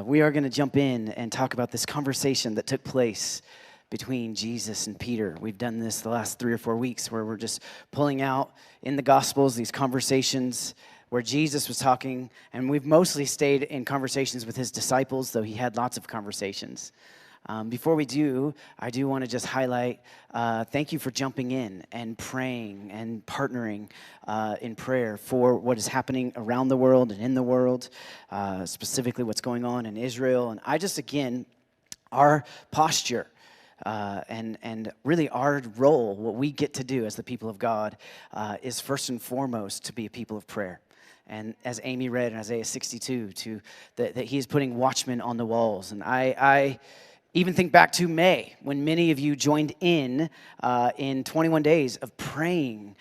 We are going to jump in and talk about this conversation that took place between Jesus and Peter. We've done this the last 3 or 4 weeks where we're just pulling out in the Gospels these conversations where Jesus was talking, and we've mostly stayed in conversations with his disciples, though he had lots of conversations. Before we do, I do want to just highlight, thank you for jumping in and praying and partnering in prayer for what is happening around the world and in the world, specifically what's going on in Israel. And I just, again, our posture and really our role, what we get to do as the people of God, is first and foremost to be a people of prayer. And as Amy read in Isaiah 62, that he is putting watchmen on the walls. And I even think back to May, when many of you joined in 21 days of praying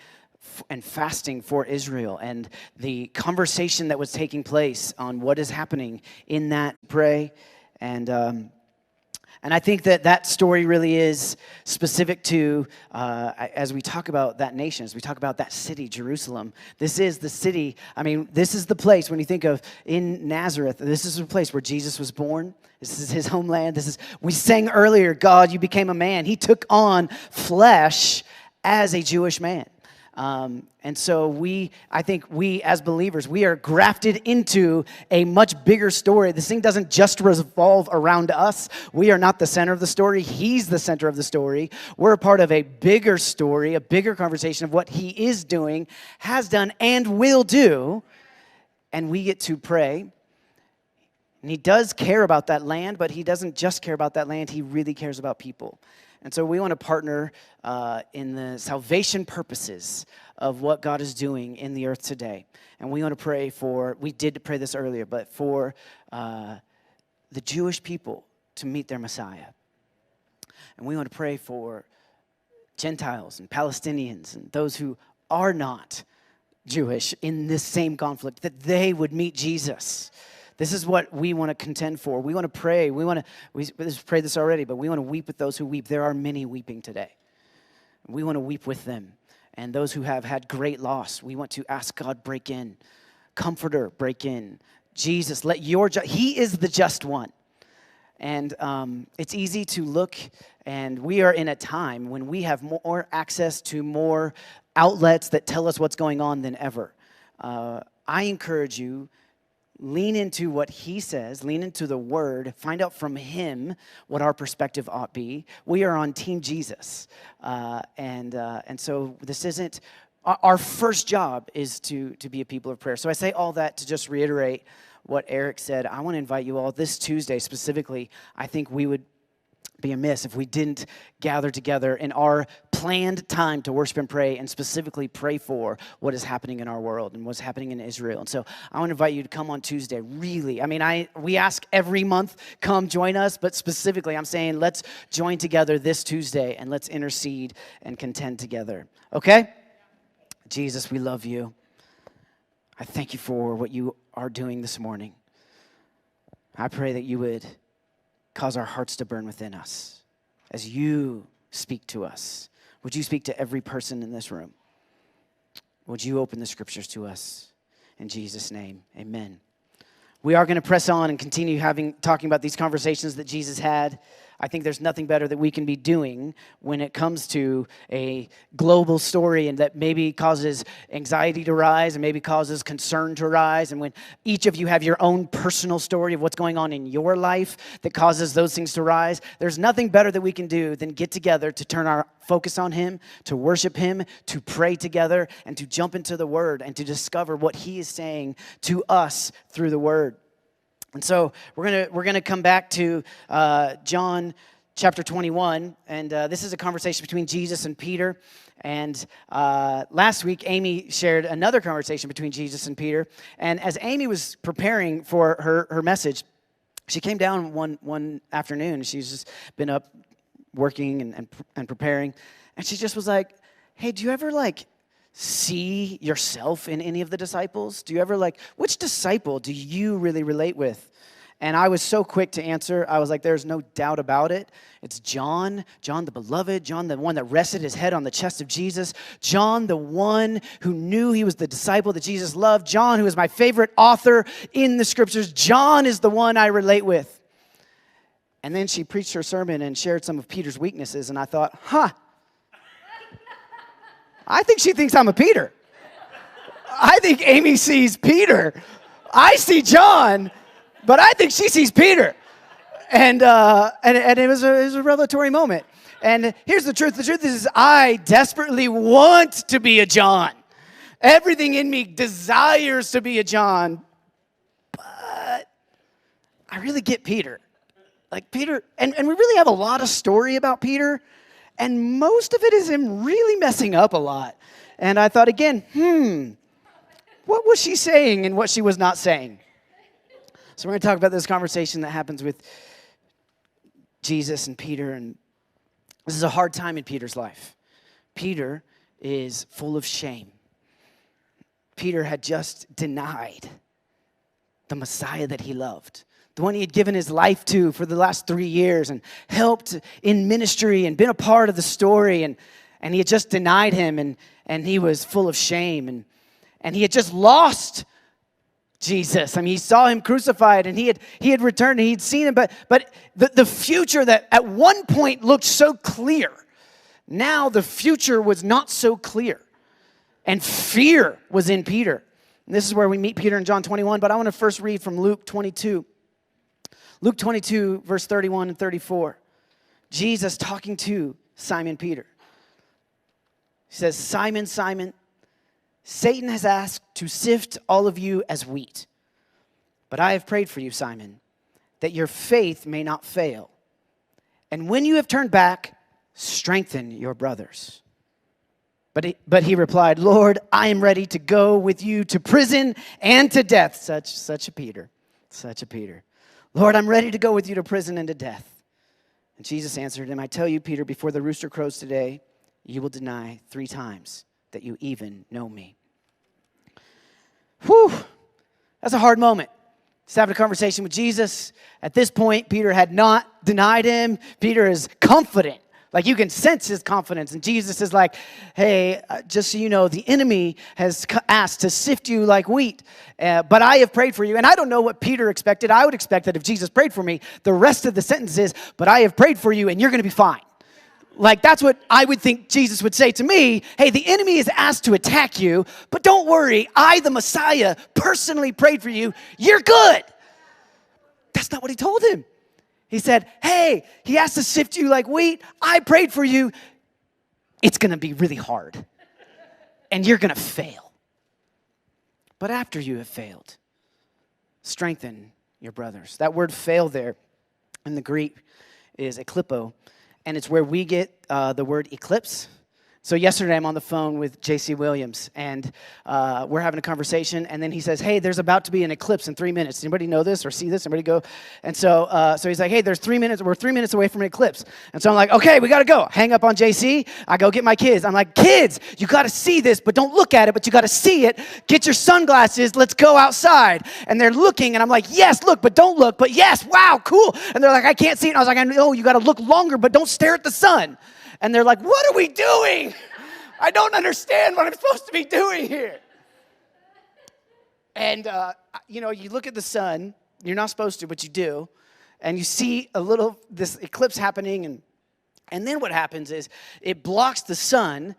and fasting for Israel, and the conversation that was taking place on what is happening in that pray. And I think that story really is specific to, as we talk about that nation, as we talk about that city, Jerusalem. This is the city, this is the place, when you think of in Nazareth, this is the place where Jesus was born. This is his homeland. We sang earlier, God, you became a man. He took on flesh as a Jewish man. And so I think we as believers, we are grafted into a much bigger story. This thing doesn't just revolve around us. We are not the center of the story. He's the center of the story. We're a part of a bigger story, a bigger conversation of what he is doing, has done, and will do. And we get to pray. And he does care about that land, but he doesn't just care about that land. He really cares about people. And so we want to partner in the salvation purposes of what God is doing in the earth today. And we want to pray we did pray this earlier, but for the Jewish people to meet their Messiah. And we want to pray for Gentiles and Palestinians and those who are not Jewish in this same conflict, that they would meet Jesus. This is what we want to contend for. We want to pray. We prayed this already, but we want to weep with those who weep. There are many weeping today. We want to weep with them. And those who have had great loss, we want to ask God, break in. Comforter, break in. Jesus, he is the just one. And it's easy to look, and we are in a time when we have more access to more outlets that tell us what's going on than ever. I encourage you, lean into what he says, lean into the word, find out from him what our perspective ought be. We are on Team Jesus. And so this isn't, our first job is to be a people of prayer. So I say all that to just reiterate what Eric said. I want to invite you all this Tuesday specifically. I think we would be amiss if we didn't gather together in our planned time to worship and pray, and specifically pray for what is happening in our world and what's happening in Israel. And so I want to invite you to come on Tuesday. Really, we ask every month, come join us, but specifically I'm saying let's join together this Tuesday and let's intercede and contend together. Okay? Jesus, we love you. I thank you for what you are doing this morning. I pray that you would cause our hearts to burn within us as you speak to us. Would you speak to every person in this room? Would you open the scriptures to us? In Jesus' name, amen. We are going to press on and continue talking about these conversations that Jesus had. I think there's nothing better that we can be doing when it comes to a global story, and that maybe causes anxiety to rise and maybe causes concern to rise. And when each of you have your own personal story of what's going on in your life that causes those things to rise, there's nothing better that we can do than get together to turn our focus on him, to worship him, to pray together, and to jump into the word and to discover what he is saying to us through the word. And so we're gonna come back to John chapter 21, and this is a conversation between Jesus and Peter. And last week, Amy shared another conversation between Jesus and Peter. And as Amy was preparing for her message, she came down one afternoon. She's just been up working and preparing, and she just was like, "Hey, do you ever see yourself in any of the disciples? Do you ever which disciple do you really relate with?" And I was so quick to answer. I was like, there's no doubt about it. It's John, John the beloved, John the one that rested his head on the chest of Jesus, John the one who knew he was the disciple that Jesus loved, John who is my favorite author in the scriptures. John is the one I relate with. And then she preached her sermon and shared some of Peter's weaknesses, and I thought, I think she thinks I'm a Peter. I think Amy sees Peter. I see John, but I think she sees Peter. And it was a revelatory moment. And here's the truth. The truth is I desperately want to be a John. Everything in me desires to be a John. But I really get Peter. Like Peter, and we really have a lot of story about Peter. And most of it is him really messing up a lot. And I thought again, what was she saying and what she was not saying? So we're going to talk about this conversation that happens with Jesus and Peter. And this is a hard time in Peter's life. Peter is full of shame. Peter had just denied the Messiah that he loved, the one he had given his life to for the last 3 years and helped in ministry and been a part of the story. And he had just denied him, and he was full of shame. And he had just lost Jesus. I mean, he saw him crucified, and he had returned, and he'd seen him. But the future that at one point looked so clear, now the future was not so clear. And fear was in Peter. And this is where we meet Peter in John 21. But I want to first read from Luke 22. Luke 22, verse 31 and 34. Jesus talking to Simon Peter. He says, Simon, Simon, Satan has asked to sift all of you as wheat. But I have prayed for you, Simon, that your faith may not fail. And when you have turned back, strengthen your brothers. But he replied, Lord, I am ready to go with you to prison and to death. Such a Peter. Lord, I'm ready to go with you to prison and to death. And Jesus answered him, I tell you, Peter, before the rooster crows today, you will deny 3 times that you even know me. Whew, that's a hard moment. He's having a conversation with Jesus. At this point, Peter had not denied him. Peter is confident. Like you can sense his confidence. And Jesus is like, hey, just so you know, the enemy has asked to sift you like wheat. But I have prayed for you. And I don't know what Peter expected. I would expect that if Jesus prayed for me, the rest of the sentence is, but I have prayed for you and you're going to be fine. Like that's what I would think Jesus would say to me. Hey, the enemy is asked to attack you, but don't worry. I, the Messiah, personally prayed for you. You're good. That's not what he told him. He said, hey, he has to sift you like wheat. I prayed for you. It's going to be really hard. And you're going to fail. But after you have failed, strengthen your brothers. That word fail there in the Greek is eklipo. And it's where we get the word eclipse. So yesterday I'm on the phone with J.C. Williams, and we're having a conversation, and then he says, hey, there's about to be an eclipse in 3 minutes. Anybody know this or see this? Anybody go? And so he's like, hey, there's 3 minutes. We're 3 minutes away from an eclipse. And so I'm like, okay, we got to go. Hang up on J.C. I go get my kids. I'm like, kids, you got to see this, but don't look at it, but you got to see it. Get your sunglasses. Let's go outside. And they're looking, and I'm like, yes, look, but don't look. But yes, wow, cool. And they're like, I can't see it. And I was like, I know you got to look longer, but don't stare at the sun. And they're like, what are we doing? I don't understand what I'm supposed to be doing here. And, you look at the sun. You're not supposed to, but you do. And you see this eclipse happening. And then what happens is it blocks the sun.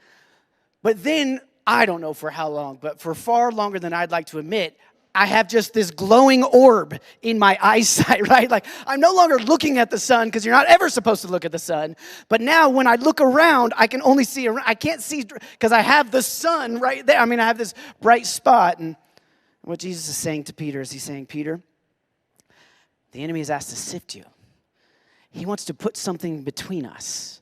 But then, I don't know for how long, but for far longer than I'd like to admit, I have just this glowing orb in my eyesight, right? Like, I'm no longer looking at the sun because you're not ever supposed to look at the sun. But now when I look around, I can only see around. I can't see because I have the sun right there. I mean, I have this bright spot. And what Jesus is saying to Peter is he's saying, Peter, the enemy is asked to sift you. He wants to put something between us.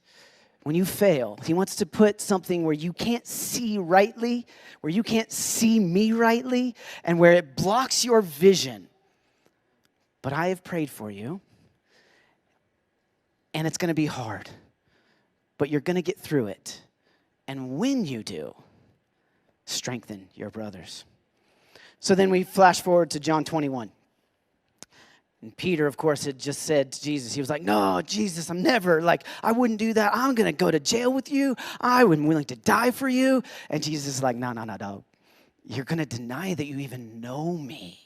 When you fail, he wants to put something where you can't see rightly, where you can't see me rightly, and where it blocks your vision. But I have prayed for you, and it's going to be hard, but you're going to get through it. And when you do, strengthen your brothers. So then we flash forward to John 21. And Peter, of course, had just said to Jesus, he was like, no, Jesus, I'm never, like, I wouldn't do that. I'm going to go to jail with you. I'm willing to die for you. And Jesus is like, no, no, no, no. You're going to deny that you even know me.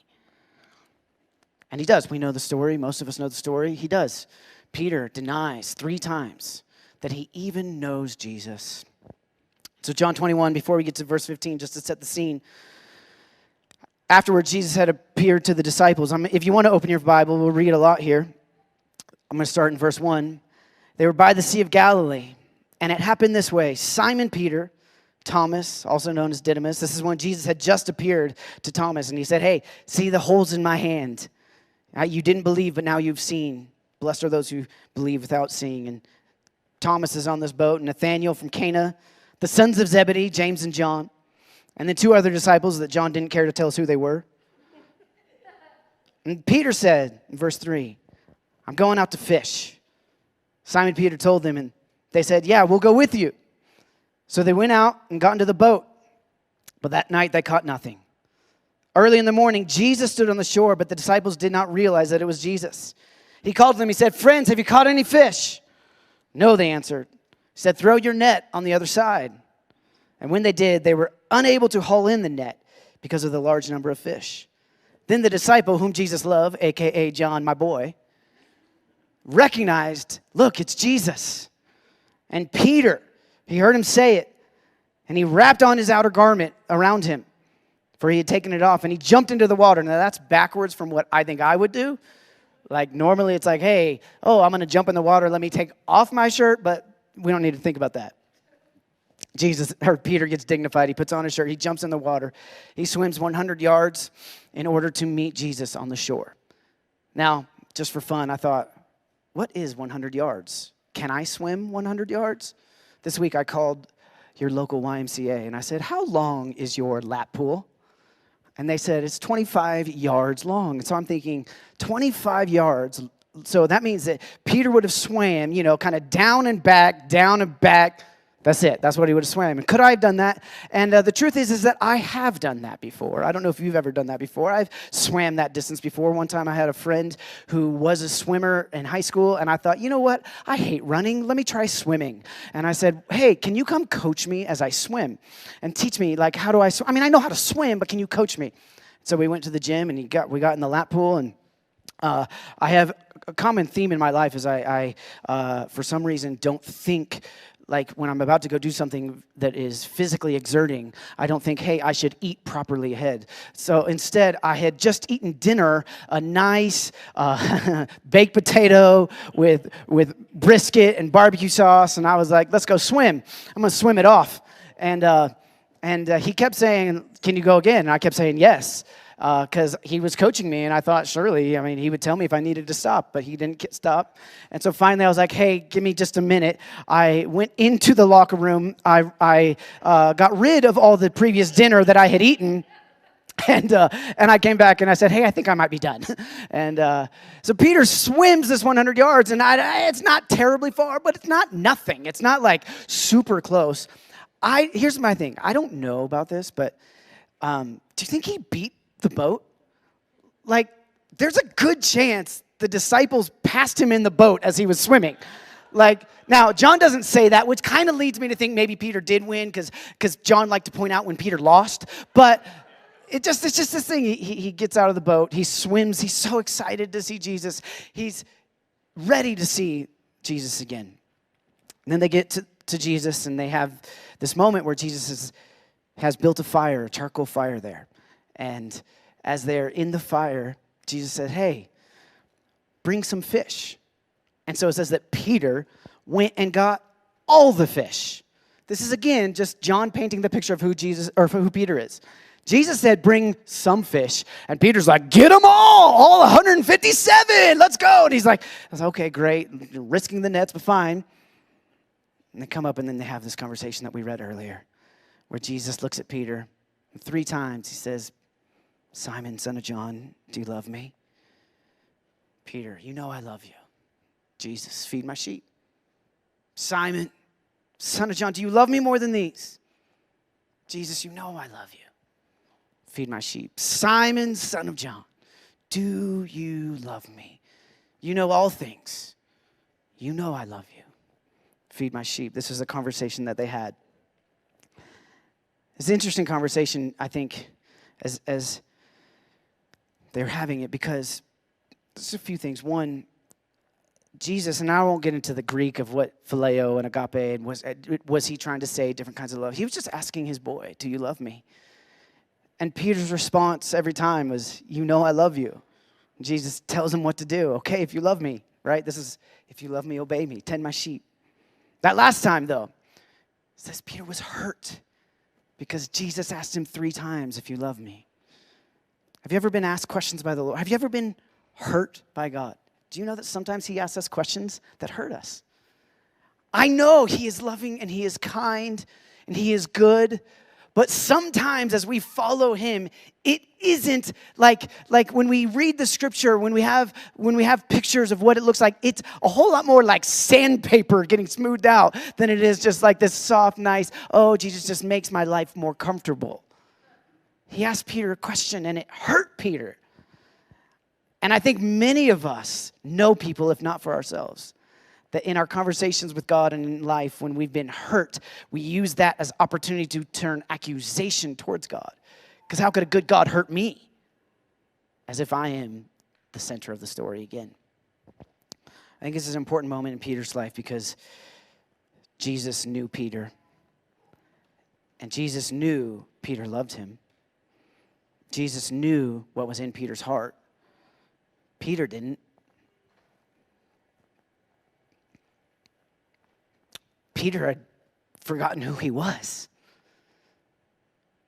And he does. We know the story. Most of us know the story. He does. Peter denies 3 times that he even knows Jesus. So John 21, before we get to verse 15, just to set the scene, afterwards, Jesus had appeared to the disciples. If you want to open your Bible, we'll read a lot here. I'm going to start in verse 1. They were by the Sea of Galilee, and it happened this way. Simon Peter, Thomas, also known as Didymus, this is when Jesus had just appeared to Thomas, and he said, hey, see the holes in my hand. You didn't believe, but now you've seen. Blessed are those who believe without seeing. And Thomas is on this boat, and Nathanael from Cana, the sons of Zebedee, James and John, and then 2 other disciples that John didn't care to tell us who they were. And Peter said, in verse 3, I'm going out to fish. Simon Peter told them, and they said, yeah, we'll go with you. So they went out and got into the boat. But that night they caught nothing. Early in the morning, Jesus stood on the shore, but the disciples did not realize that it was Jesus. He called them, he said, friends, have you caught any fish? No, they answered. He said, throw your net on the other side. And when they did, they were unable to haul in the net because of the large number of fish. Then the disciple whom Jesus loved, a.k.a. John, my boy, recognized, look, it's Jesus. And Peter, he heard him say it, and he wrapped on his outer garment around him, for he had taken it off, and he jumped into the water. Now, that's backwards from what I think I would do. Like, normally it's like, hey, I'm going to jump in the water. Let me take off my shirt, but we don't need to think about that. Peter gets dignified. He puts on his shirt. He jumps in the water. He swims 100 yards in order to meet Jesus on the shore. Now, just for fun, I thought, what is 100 yards? Can I swim 100 yards? This week I called your local YMCA, and I said, how long is your lap pool? And they said, it's 25 yards long. And so I'm thinking, 25 yards. So that means that Peter would have swam, kind of down and back. That's it. That's what he would have swam. And could I have done that? And the truth is that I have done that before. I don't know if you've ever done that before. I've swam that distance before. One time I had a friend who was a swimmer in high school, and I thought, you know what? I hate running. Let me try swimming. And I said, hey, can you come coach me as I swim and teach me, like, how do I swim? I mean, I know how to swim, but can you coach me? So we went to the gym, and we got in the lap pool, and I have a common theme in my life is I for some reason, don't think like when I'm about to go do something that is physically exerting, I don't think, hey, I should eat properly ahead. So instead, I had just eaten dinner, a nice baked potato with brisket and barbecue sauce, and I was like, let's go swim. I'm going to swim it off. And he kept saying, can you go again? And I kept saying yes. Because he was coaching me, and I thought, surely, he would tell me if I needed to stop, but he didn't stop. And so finally, I was like, hey, give me just a minute. I went into the locker room. I got rid of all the previous dinner that I had eaten, and I came back, and I said, hey, I think I might be done. And so Peter swims this 100 yards, and it's not terribly far, but it's not nothing. It's not, like, super close. Here's my thing. I don't know about this, but do you think he beat the boat? Like, there's a good chance the disciples passed him in the boat as he was swimming. Like, now, John doesn't say that, which kind of leads me to think maybe Peter did win because John liked to point out when Peter lost. But it's just this thing. He gets out of the boat. He swims. He's so excited to see Jesus. He's ready to see Jesus again. And then they get to Jesus, and they have this moment where Jesus has built a fire, a charcoal fire there. And as they're in the fire, Jesus said, hey, bring some fish. And so it says that Peter went and got all the fish. This is, again, just John painting the picture of who Peter is. Jesus said, bring some fish. And Peter's like, get them all 157, let's go. And he's like, okay, great, you're risking the nets, but fine. And they come up, and then they have this conversation that we read earlier, where Jesus looks at Peter, and 3 times he says, Simon, son of John, do you love me? Peter, you know I love you. Jesus, feed my sheep. Simon, son of John, do you love me more than these? Jesus, you know I love you. Feed my sheep. Simon, son of John, do you love me? You know all things. You know I love you. Feed my sheep. This is a conversation that they had. It's an interesting conversation, I think, as they're having it, because there's a few things. One, Jesus, and I won't get into the Greek of what phileo and agape and was he trying to say different kinds of love. He was just asking his boy, do you love me? And Peter's response every time was, you know I love you. Jesus tells him what to do. Okay, if you love me, right? This is, if you love me, obey me, tend my sheep. That last time, though, it says Peter was hurt because Jesus asked him 3 times, if you love me. Have you ever been asked questions by the Lord? Have you ever been hurt by God? Do you know that sometimes he asks us questions that hurt us? I know he is loving and he is kind and he is good, but sometimes as we follow him, it isn't like when we read the scripture, when we have pictures of what it looks like, it's a whole lot more like sandpaper getting smoothed out than it is just like this soft, nice, oh, Jesus just makes my life more comfortable. He asked Peter a question and it hurt Peter. And I think many of us know people, if not for ourselves, that in our conversations with God and in life, when we've been hurt, we use that as opportunity to turn accusation towards God. Because how could a good God hurt me? As if I am the center of the story again. I think this is an important moment in Peter's life because Jesus knew Peter. And Jesus knew Peter loved him. Jesus knew what was in Peter's heart. Peter didn't. Peter had forgotten who he was.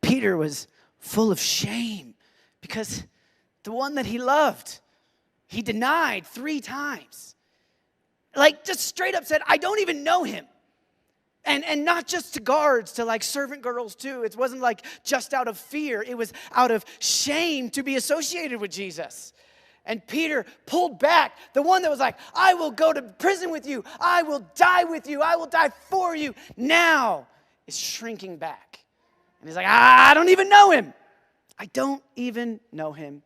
Peter was full of shame because the one that he loved, he denied 3 times. Like just straight up said, I don't even know him. And not just to guards, to like servant girls too. It wasn't like just out of fear. It was out of shame to be associated with Jesus. And Peter pulled back, the one that was like, I will go to prison with you. I will die with you. I will die for you. Now is shrinking back. And he's like, I don't even know him. I don't even know him.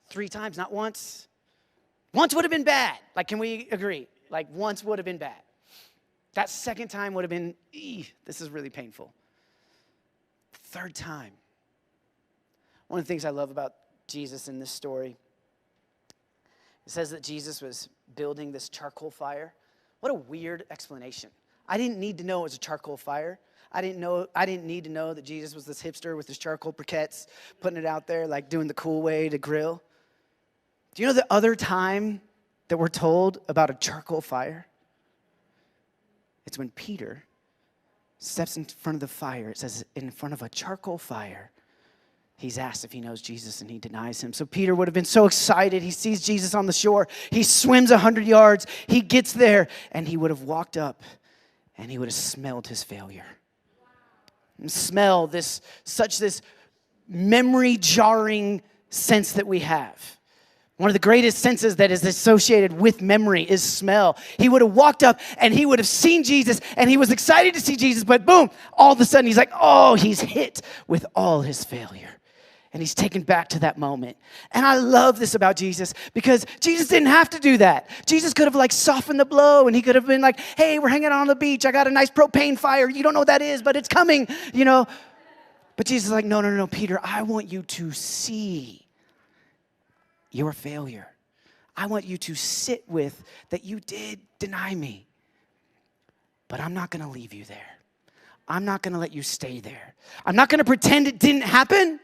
3 times, not once. Once would have been bad. Like, can we agree? Like, once would have been bad. That second time would have been, this is really painful. 3rd time. One of the things I love about Jesus in this story, it says that Jesus was building this charcoal fire. What a weird explanation. I didn't need to know it was a charcoal fire. I didn't need to know that Jesus was this hipster with his charcoal briquettes, putting it out there, like doing the cool way to grill. Do you know the other time that we're told about a charcoal fire? It's when Peter steps in front of the fire. It says in front of a charcoal fire. He's asked if he knows Jesus, and he denies him. So Peter would have been so excited. He sees Jesus on the shore. He swims 100 yards. He gets there, and he would have walked up, and he would have smelled his failure. And smell this memory-jarring sense that we have. One of the greatest senses that is associated with memory is smell. He would have walked up and he would have seen Jesus and he was excited to see Jesus, but boom, all of a sudden he's like, oh, he's hit with all his failure. And he's taken back to that moment. And I love this about Jesus because Jesus didn't have to do that. Jesus could have like softened the blow and he could have been like, hey, we're hanging out on the beach. I got a nice propane fire. You don't know what that is, but it's coming, you know. But Jesus is like, no, Peter, I want you to see your failure. I want you to sit with that you did deny me. But I'm not going to leave you there. I'm not going to let you stay there. I'm not going to pretend it didn't happen,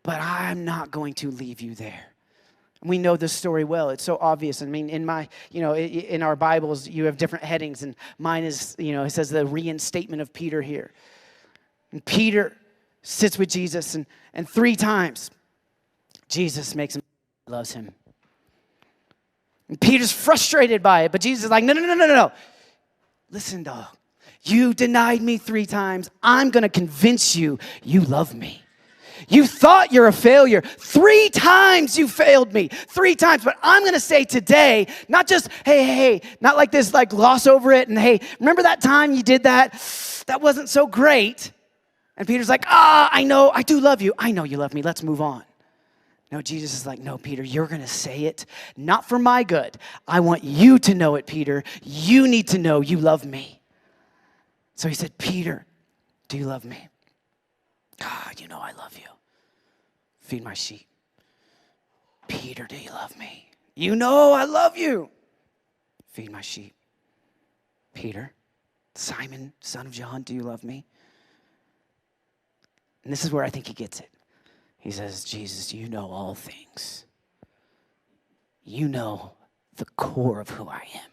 but I'm not going to leave you there. We know this story well. It's so obvious. I mean, in our Bibles, you have different headings, and mine is, it says the reinstatement of Peter here. And Peter sits with Jesus, and 3 times, Jesus makes him loves him. And Peter's frustrated by it, but Jesus is like, no. Listen, dog, you denied me 3 times. I'm going to convince you love me. You thought you're a failure. 3 times you failed me. 3 times. But I'm going to say today, not just, hey, not like this, like gloss over it. And hey, remember that time you did that? That wasn't so great. And Peter's like, I know, I do love you. I know you love me. Let's move on. No, Jesus is like, no, Peter, you're going to say it, not for my good. I want you to know it, Peter. You need to know you love me. So he said, Peter, do you love me? God, you know I love you. Feed my sheep. Peter, do you love me? You know I love you. Feed my sheep. Peter, Simon, son of John, do you love me? And this is where I think he gets it. He says, Jesus, you know all things. You know the core of who I am.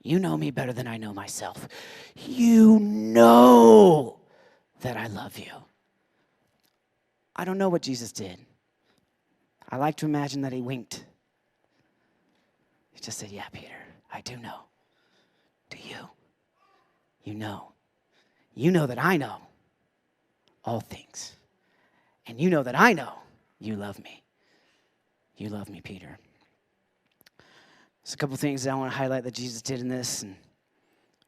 You know me better than I know myself. You know that I love you. I don't know what Jesus did. I like to imagine that he winked. He just said, yeah, Peter, I do know. Do you? You know. You know that I know all things. And you know that I know you love me. You love me, Peter. There's a couple things that I want to highlight that Jesus did in this and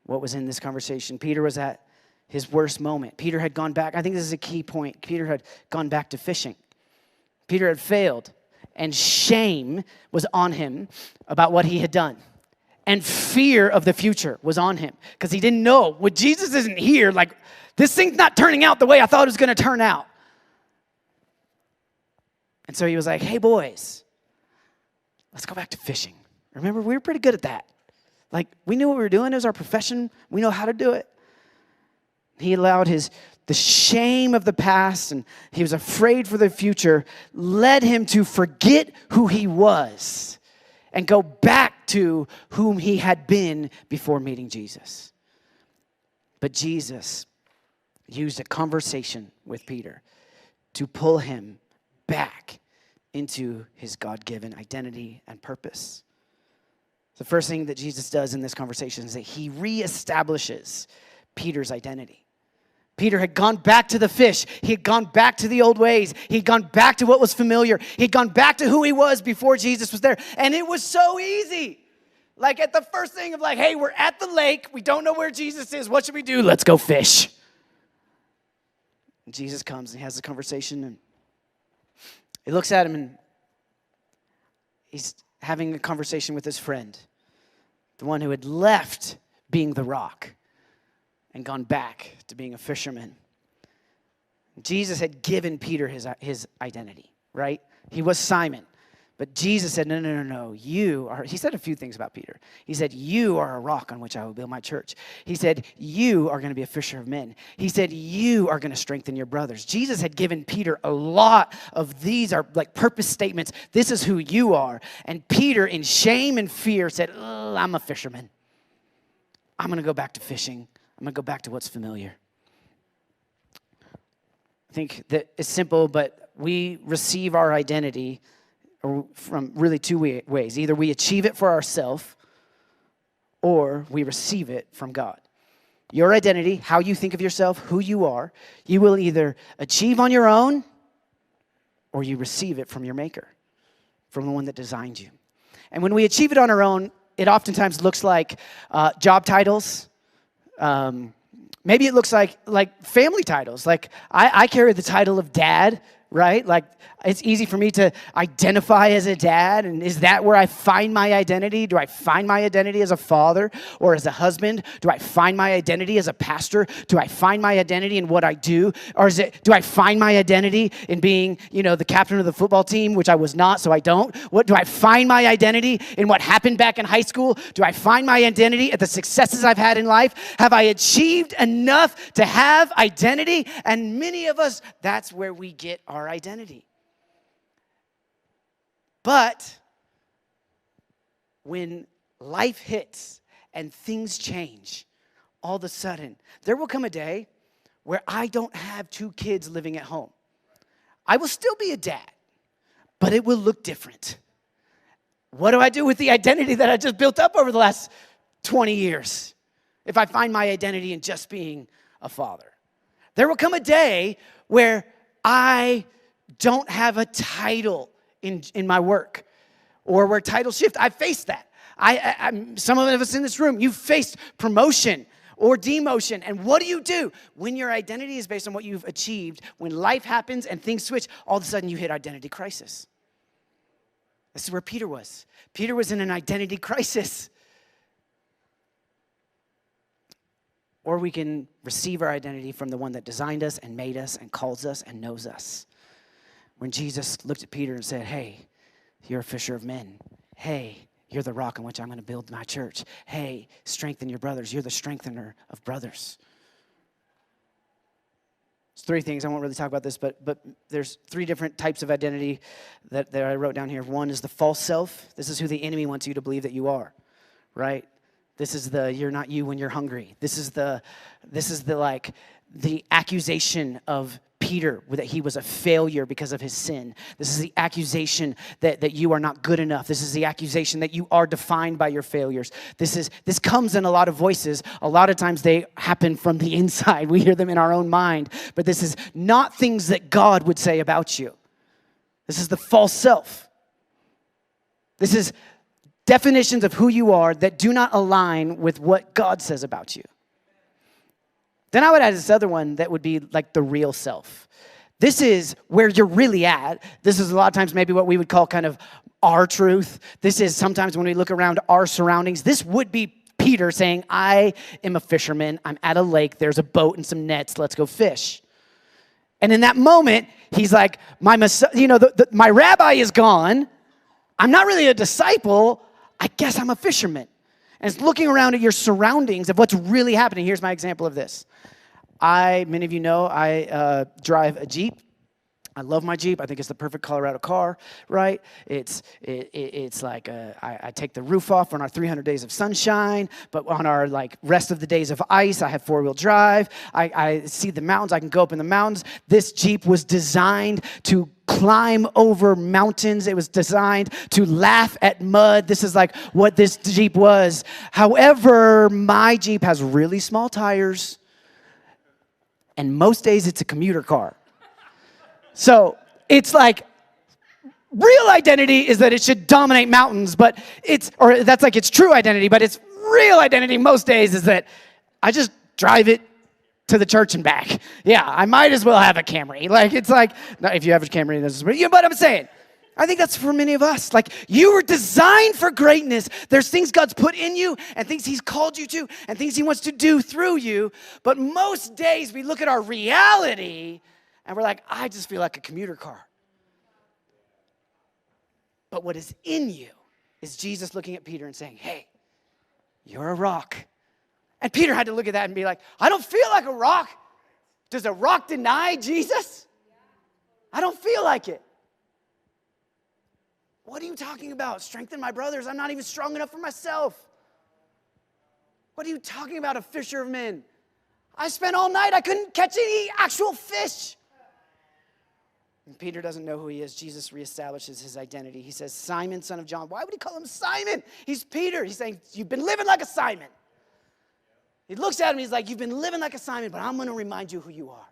what was in this conversation. Peter was at his worst moment. Peter had gone back. I think this is a key point. Peter had gone back to fishing. Peter had failed, and shame was on him about what he had done. And fear of the future was on him because he didn't know, when Jesus isn't here, like, this thing's not turning out the way I thought it was going to turn out. And so he was like, hey, boys, let's go back to fishing. Remember, we were pretty good at that. Like, we knew what we were doing. It was our profession. We know how to do it. He allowed the shame of the past, and he was afraid for the future, led him to forget who he was and go back to whom he had been before meeting Jesus. But Jesus used a conversation with Peter to pull him back into his God-given identity and purpose. The first thing that Jesus does in this conversation is that he reestablishes Peter's identity. Peter had gone back to the fish. He had gone back to the old ways. He'd gone back to what was familiar. He'd gone back to who he was before Jesus was there. And it was so easy. Like at the first thing of like, hey, we're at the lake. We don't know where Jesus is. What should we do? Let's go fish. And Jesus comes and he has a conversation. And he looks at him and he's having a conversation with his friend, the one who had left being the rock and gone back to being a fisherman. Jesus had given Peter his identity, right? He was Simon. But Jesus said, no, you are, he said a few things about Peter. He said, you are a rock on which I will build my church. He said, you are going to be a fisher of men. He said, you are going to strengthen your brothers. Jesus had given Peter a lot of these are like purpose statements. This is who you are. And Peter, in shame and fear, said, I'm a fisherman. I'm going to go back to fishing. I'm going to go back to what's familiar. I think that it's simple, but we receive our identity from really two ways. Either we achieve it for ourselves or we receive it from God. Your identity, how you think of yourself, who you are, you will either achieve on your own or you receive it from your maker, from the one that designed you. And when we achieve it on our own, it oftentimes looks like job titles. Maybe it looks like family titles. Like I carry the title of dad, right? Like it's easy for me to identify as a dad. And is that where I find my identity? Do I find my identity as a father or as a husband? Do I find my identity as a pastor? Do I find my identity in what I do? Or do I find my identity in being, the captain of the football team, which I was not, so I don't? What do I find my identity in what happened back in high school? Do I find my identity at the successes I've had in life? Have I achieved enough to have identity? And many of us, that's where we get our identity. But when life hits and things change, all of a sudden, there will come a day where I don't have 2 kids living at home. I will still be a dad, but it will look different. What do I do with the identity that I just built up over the last 20 years if I find my identity in just being a father? There will come a day where I don't have a title in my work, or where titles shift. I faced that. Some of us in this room, you've faced promotion or demotion. And what do? When your identity is based on what you've achieved, when life happens and things switch, all of a sudden you hit identity crisis. This is where Peter was. Peter was in an identity crisis. Or we can receive our identity from the one that designed us and made us and calls us and knows us. When Jesus looked at Peter and said, hey, you're a fisher of men. Hey, you're the rock on which I'm going to build my church. Hey, strengthen your brothers. You're the strengthener of brothers. There's three things. I won't really talk about this, but there's three different types of identity that I wrote down here. One is the false self. This is who the enemy wants you to believe that you are, right? This is the you're not you when you're hungry. This is the accusation of Peter that he was a failure because of his sin. This is the accusation that you are not good enough. This is the accusation that you are defined by your failures. This comes in a lot of voices. A lot of times they happen from the inside. We hear them in our own mind. But this is not things that God would say about you. This is the false self. This is definitions of who you are that do not align with what God says about you. Then I would add this other one that would be like the real self. This is where you're really at. This is a lot of times maybe what we would call kind of our truth. This is sometimes when we look around our surroundings. This would be Peter saying, I am a fisherman. I'm at a lake. There's a boat and some nets. Let's go fish. And in that moment, he's like, my rabbi is gone. I'm not really a disciple. I guess I'm a fisherman. And it's looking around at your surroundings of what's really happening. Here's my example of this. Many of you know, I drive a Jeep. I love my Jeep. I think it's the perfect Colorado car, right? It's like I take the roof off on our 300 days of sunshine, but on our like rest of the days of ice, I have four-wheel drive. I see the mountains. I can go up in the mountains. This Jeep was designed to climb over mountains. It was designed to laugh at mud. This is like what this Jeep was. However, my Jeep has really small tires, and most days it's a commuter car. So it's like real identity is that it should dominate mountains, but that's like its true identity, but its real identity most days is that I just drive it to the church and back. Yeah, I might as well have a Camry. Like, it's like, no, if you have a Camry, this is, but I'm saying, I think that's for many of us. Like, you were designed for greatness. There's things God's put in you and things he's called you to and things he wants to do through you. But most days we look at our reality and we're like, I just feel like a commuter car. But what is in you is Jesus looking at Peter and saying, hey, you're a rock. And Peter had to look at that and be like, I don't feel like a rock. Does a rock deny Jesus? I don't feel like it. What are you talking about? Strengthen my brothers. I'm not even strong enough for myself. What are you talking about, a fisher of men? I spent all night. I couldn't catch any actual fish. And Peter doesn't know who he is. Jesus reestablishes his identity. He says, Simon, son of John. Why would he call him Simon? He's Peter. He's saying, you've been living like a Simon. He looks at him. He's like, you've been living like a Simon, but I'm going to remind you who you are.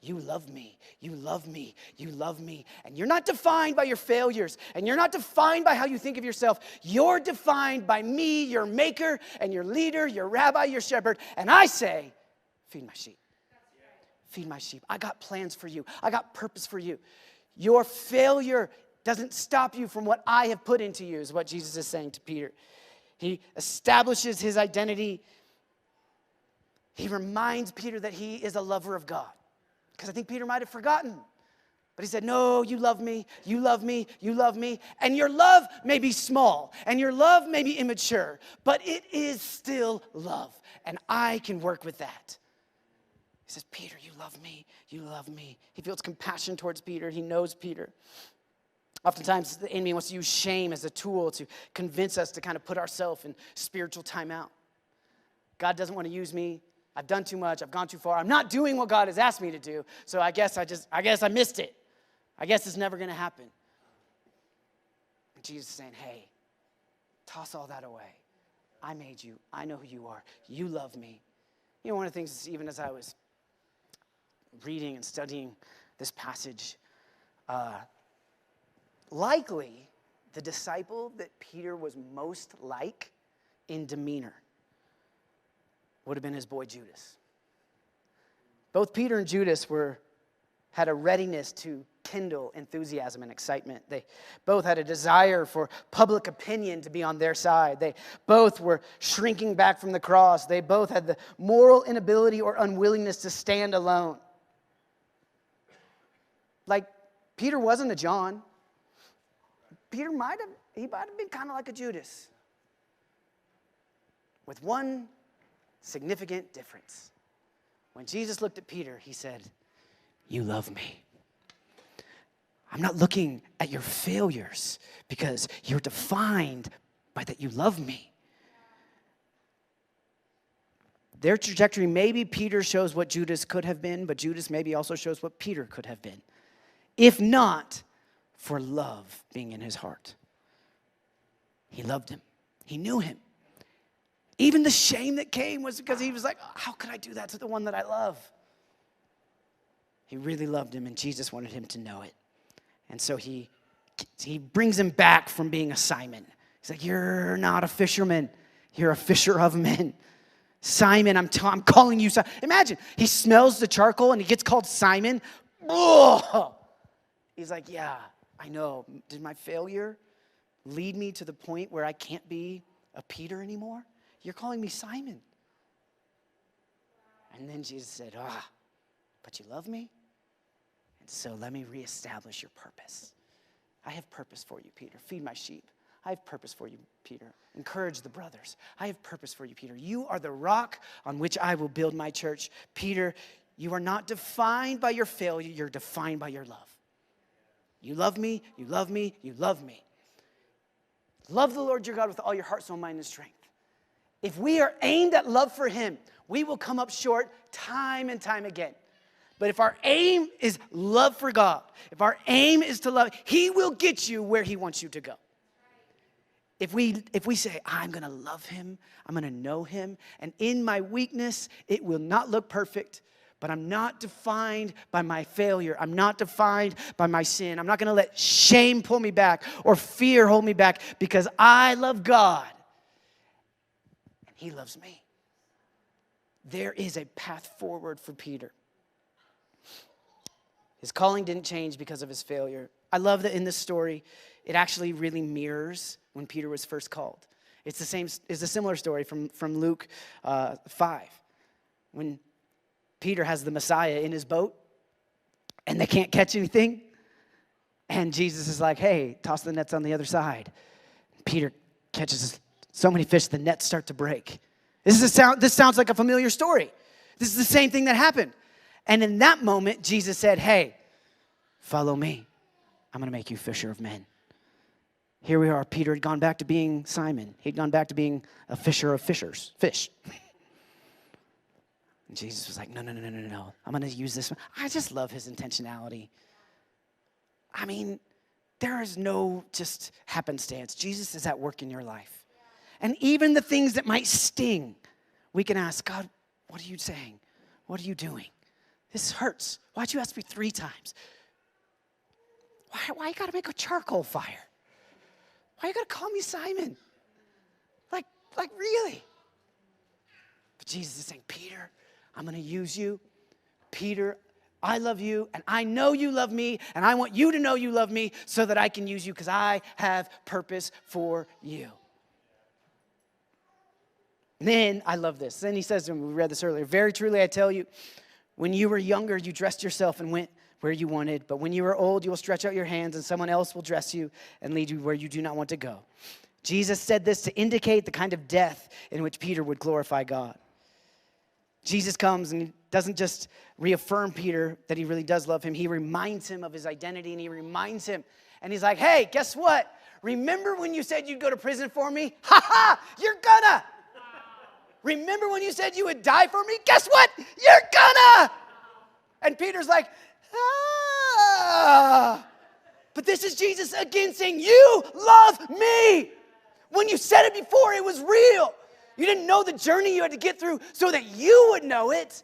You love me. You love me. You love me. And you're not defined by your failures. And you're not defined by how you think of yourself. You're defined by me, your maker, and your leader, your rabbi, your shepherd. And I say, feed my sheep. Feed my sheep. I got plans for you. I got purpose for you. Your failure doesn't stop you from what I have put into you, is what Jesus is saying to Peter. He establishes his identity. He reminds Peter that he is a lover of God. Because I think Peter might have forgotten. But he said, no, you love me, you love me, you love me. And your love may be small, and your love may be immature, but it is still love. And I can work with that. He says, Peter, you love me, you love me. He feels compassion towards Peter. He knows Peter. Oftentimes, the enemy wants to use shame as a tool to convince us to kind of put ourselves in spiritual timeout. God doesn't want to use me. I've done too much. I've gone too far. I'm not doing what God has asked me to do. So I guess I missed it. I guess it's never going to happen. And Jesus is saying, hey, toss all that away. I made you. I know who you are. You love me. You know, one of the things, even as I was reading and studying this passage, likely the disciple that Peter was most like in demeanor would have been his boy Judas. Both Peter and Judas had a readiness to rekindle enthusiasm and excitement. They both had a desire for public opinion to be on their side. They both were shrinking back from the cross. They both had the moral inability or unwillingness to stand alone. Like, Peter wasn't a John. Peter might have been kind of like a Judas, with one significant difference. When Jesus looked at Peter, he said, "You love me. I'm not looking at your failures because you're defined by that you love me." Their trajectory, maybe Peter shows what Judas could have been, but Judas maybe also shows what Peter could have been, if not for love being in his heart. He loved him. He knew him. Even the shame that came was because he was like, how could I do that to the one that I love? He really loved him, and Jesus wanted him to know it. And so he brings him back from being a Simon. He's like, you're not a fisherman. You're a fisher of men. Simon, I'm calling you Simon. Imagine, he smells the charcoal and he gets called Simon. Ugh. He's like, yeah, I know. Did my failure lead me to the point where I can't be a Peter anymore? You're calling me Simon. And then Jesus said, but you love me? And so let me reestablish your purpose. I have purpose for you, Peter. Feed my sheep. I have purpose for you, Peter. Encourage the brothers. I have purpose for you, Peter. You are the rock on which I will build my church. Peter, you are not defined by your failure. You're defined by your love. You love me, you love me, you love me. Love the Lord your God with all your heart, soul, mind, and strength. If we are aimed at love for him, we will come up short time and time again. But if our aim is love for God, if our aim is to love, he will get you where he wants you to go. If we say, I'm going to love him, I'm going to know him, and in my weakness, it will not look perfect, but I'm not defined by my failure. I'm not defined by my sin. I'm not going to let shame pull me back or fear hold me back because I love God and he loves me. There is a path forward for Peter. His calling didn't change because of his failure. I love that in this story, it actually really mirrors when Peter was first called. It's a similar story from Luke 5. When Peter has the Messiah in his boat and they can't catch anything. And Jesus is like, hey, toss the nets on the other side. Peter catches so many fish, the nets start to break. This sounds like a familiar story. This is the same thing that happened. And in that moment, Jesus said, hey, follow me. I'm going to make you fisher of men. Here we are. Peter had gone back to being Simon. He'd gone back to being a fisher of fish. And Jesus was like, no. I'm going to use this one. I just love his intentionality. I mean, there is no just happenstance. Jesus is at work in your life. And even the things that might sting, we can ask, God, what are you saying? What are you doing? This hurts. Why'd you ask me 3 times? Why you got to make a charcoal fire? Why you got to call me Simon? Like really? But Jesus is saying, Peter, I'm going to use you. Peter, I love you, and I know you love me, and I want you to know you love me so that I can use you because I have purpose for you. And then, I love this. Then he says to him, we read this earlier, very truly I tell you, when you were younger, you dressed yourself and went where you wanted. But when you are old, you will stretch out your hands, and someone else will dress you and lead you where you do not want to go. Jesus said this to indicate the kind of death in which Peter would glorify God. Jesus comes and he doesn't just reaffirm Peter that he really does love him. He reminds him of his identity, and he reminds him. And he's like, hey, guess what? Remember when you said you'd go to prison for me? Ha ha, you're gonna. Remember when you said you would die for me? Guess what? You're gonna. And Peter's like, But this is Jesus again saying, you love me. When you said it before, it was real. You didn't know the journey you had to get through so that you would know it.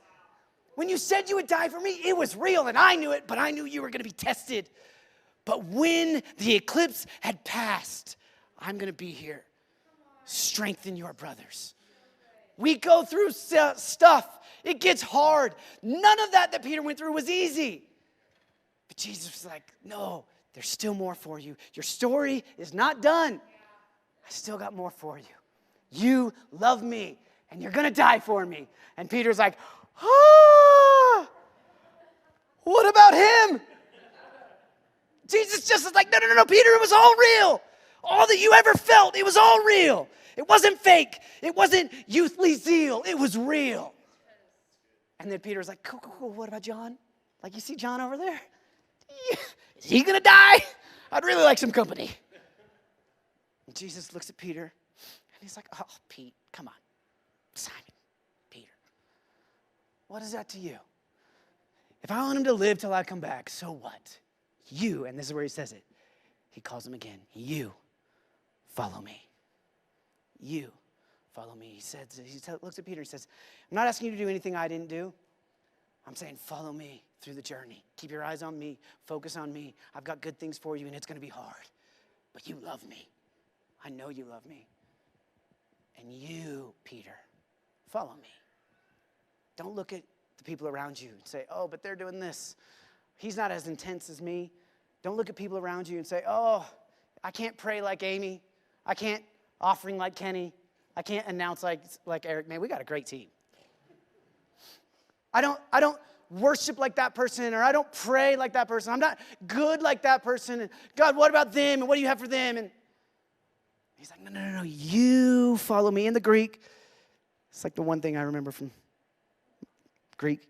When you said you would die for me, it was real, and I knew it, but I knew you were going to be tested. But when the eclipse had passed, I'm going to be here. Strengthen your brothers. We go through stuff. It gets hard. None of that Peter went through was easy. But Jesus was like, no, there's still more for you. Your story is not done. I still got more for you. You love me, and you're going to die for me. And Peter's like, what about him? Jesus just is like, no, Peter, it was all real. All that you ever felt, it was all real. It wasn't fake. It wasn't youthly zeal. It was real. And then Peter's like, cool. What about John? Like, you see John over there? Is he going to die? I'd really like some company. And Jesus looks at Peter, and he's like, oh, Pete, come on. Simon, Peter, what is that to you? If I want him to live till I come back, so what? You, and this is where he says it. He calls him again. You follow me. You follow me. He looks at Peter and says, I'm not asking you to do anything I didn't do. I'm saying follow me through the journey. Keep your eyes on me. Focus on me. I've got good things for you, and it's going to be hard. But you love me. I know you love me. And you, Peter, follow me. Don't look at the people around you and say, oh, but they're doing this. He's not as intense as me. Don't look at people around you and say, oh, I can't pray like Amy. I can't offering like Kenny. I can't announce like Eric. Man, we got a great team. I don't worship like that person, or I don't pray like that person. I'm not good like that person. And God, what about them? And what do you have for them? And he's like, no. You follow me. In the Greek, it's like the one thing I remember from Greek.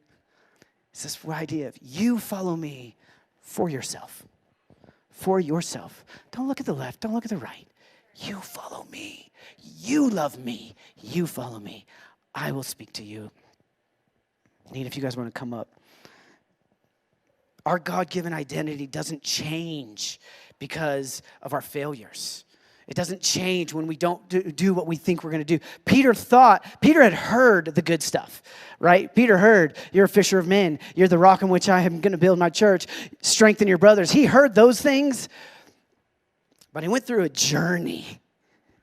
It's this idea of you follow me for yourself. For yourself. Don't look at the left. Don't look at the right. You follow me. You love me. You follow me. I will speak to you. Nate, if you guys want to come up. Our God-given identity doesn't change because of our failures. It doesn't change when we don't do what we think we're going to do. Peter had heard the good stuff, right? Peter heard, you're a fisher of men. You're the rock on which I am going to build my church. Strengthen your brothers. He heard those things, but he went through a journey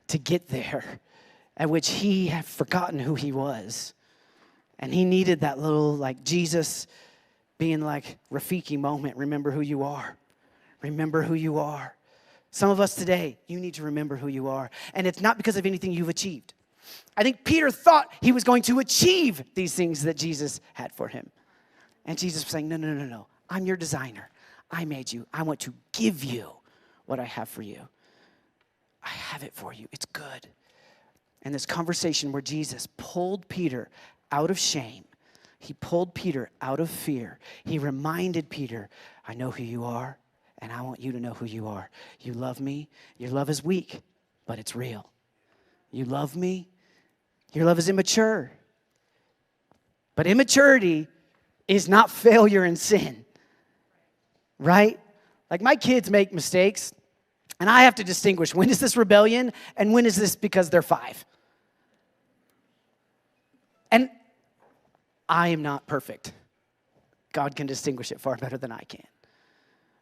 to get there at which he had forgotten who he was. And he needed that little, like, Jesus being like, Rafiki moment. Remember who you are. Remember who you are. Some of us today, you need to remember who you are. And it's not because of anything you've achieved. I think Peter thought he was going to achieve these things that Jesus had for him. And Jesus was saying, no. I'm your designer. I made you. I want to give you what I have for you. I have it for you. It's good. And this conversation where Jesus pulled Peter out of shame. He pulled Peter out of fear. He reminded Peter, I know who you are. And I want you to know who you are. You love me. Your love is weak, but it's real. You love me. Your love is immature. But immaturity is not failure and sin. Right? Like, my kids make mistakes, and I have to distinguish when is this rebellion and when is this because they're 5. And I am not perfect. God can distinguish it far better than I can.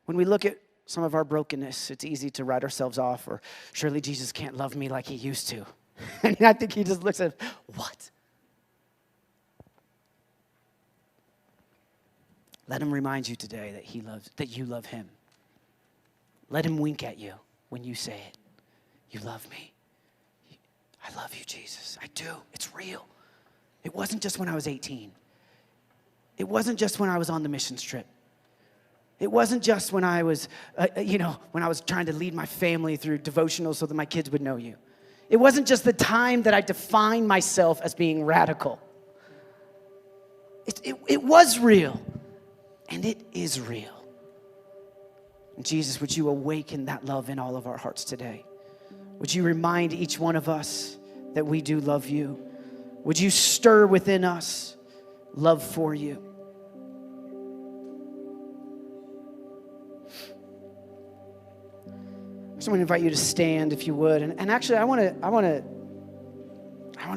When we look at some of our brokenness, it's easy to write ourselves off, or surely Jesus can't love me like he used to. And I think he just looks at, what? Let him remind you today that you love him. Let him wink at you when you say it. You love me. I love you, Jesus. I do. It's real. It wasn't just when I was 18. It wasn't just when I was on the missions trip. It wasn't just when I was, when I was trying to lead my family through devotionals so that my kids would know you. It wasn't just the time that I defined myself as being radical. It was real, and it is real. And Jesus, would you awaken that love in all of our hearts today? Would you remind each one of us that we do love you? Would you stir within us love for you? I just want to invite you to stand, if you would. And actually, I want to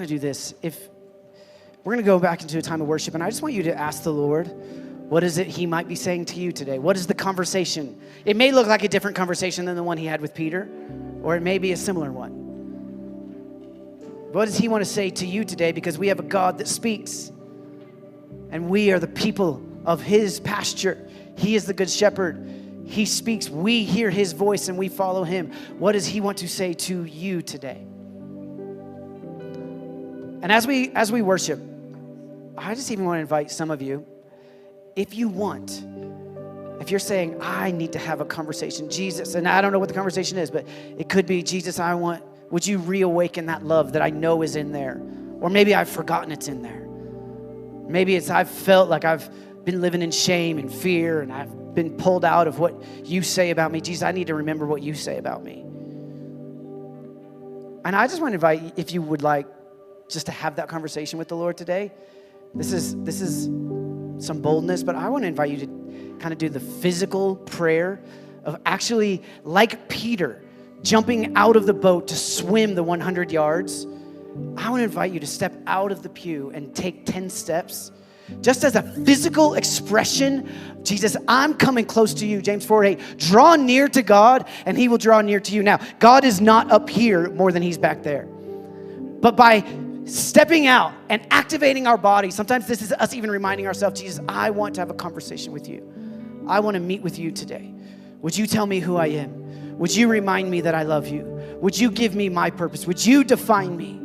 do this. If we're going to go back into a time of worship, and I just want you to ask the Lord, what is it he might be saying to you today? What is the conversation? It may look like a different conversation than the one he had with Peter, or it may be a similar one. What does he want to say to you today? Because we have a God that speaks, and we are the people of his pasture. He is the good shepherd. He speaks. We hear his voice and we follow him. What does he want to say to you today? And as we worship, I just even want to invite some of you, if you want, if you're saying, I need to have a conversation, Jesus, and I don't know what the conversation is, but it could be, Jesus, would you reawaken that love that I know is in there? Or maybe I've forgotten it's in there. Maybe I've felt like I've been living in shame and fear, and I've been pulled out of what you say about me. Jesus, I need to remember what you say about me. And I just want to invite, if you would like, just to have that conversation with the Lord today. This is some boldness, but I want to invite you to kind of do the physical prayer of actually, like Peter, jumping out of the boat to swim the 100 yards. I want to invite you to step out of the pew and take 10 steps just as a physical expression. Jesus, I'm coming close to you. James 4:8, draw near to God and he will draw near to you. Now, God is not up here more than he's back there. But by stepping out and activating our body, sometimes this is us even reminding ourselves, Jesus, I want to have a conversation with you. I want to meet with you today. Would you tell me who I am? Would you remind me that I love you? Would you give me my purpose? Would you define me?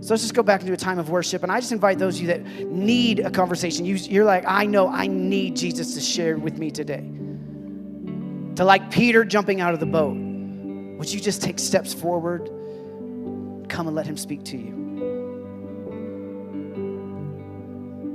So let's just go back into a time of worship. And I just invite those of you that need a conversation. You're like, I know I need Jesus to share with me today. To like Peter jumping out of the boat, would you just take steps forward? Come and let him speak to you.